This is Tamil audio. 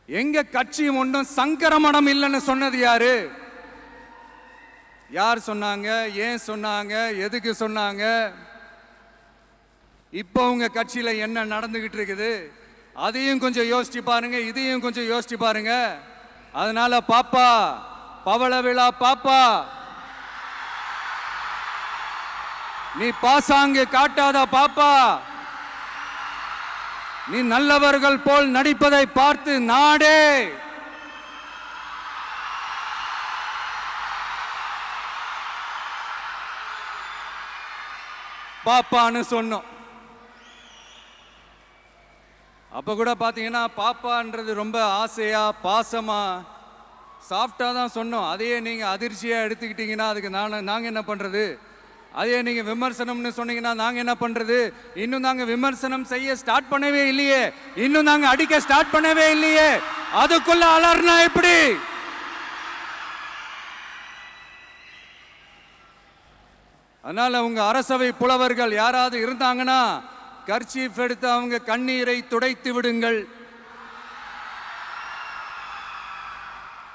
எங்க கட்சி ஒன்றும் சங்கரமடம் இல்லைன்னு சொன்னது யாரு? யார் சொன்னாங்க? ஏன் சொன்னாங்க? எதுக்கு சொன்னாங்க? இப்போ உங்க கட்சியில என்ன நடந்துகிட்டு இருக்குது அதையும் கொஞ்சம் யோசிச்சு பாருங்க, இதையும் கொஞ்சம் யோசிச்சு பாருங்க. அதனால பாப்பா, பவள விழா பாப்பா, நீ பாசாங்கு காட்டாத பாப்பா. நீ நல்லவர்கள் போல் நடிப்பதை பார்த்து நாடே பாப்பான்னு சொன்னோம். அப்ப கூட பாத்தீங்கன்னா பாப்பான்றது ரொம்ப ஆசையா பாசமா சாஃப்டா தான் சொன்னோம். அதையே நீங்க அதிர்ச்சியா எடுத்துக்கிட்டீங்கன்னா அதுக்கு நாங்க என்ன பண்றது? அதே நீங்க விமர்சனம்னு சொன்னீங்கன்னா நாங்க என்ன பண்றது? இன்னும் நாங்க விமர்சனம் செய்ய ஸ்டார்ட் பண்ணவே இல்லையே, இன்னும் நாங்க அடிக்க ஸ்டார்ட் பண்ணவே இல்லையே, அதுக்குள்ள அலர்னா எப்படி? அதனால உங்க அரசவை புலவர்கள் யாராவது இருந்தாங்கன்னா கர்ச்சீஃப் எடுத்து அவங்க கண்ணீரை துடைத்து விடுங்கள்.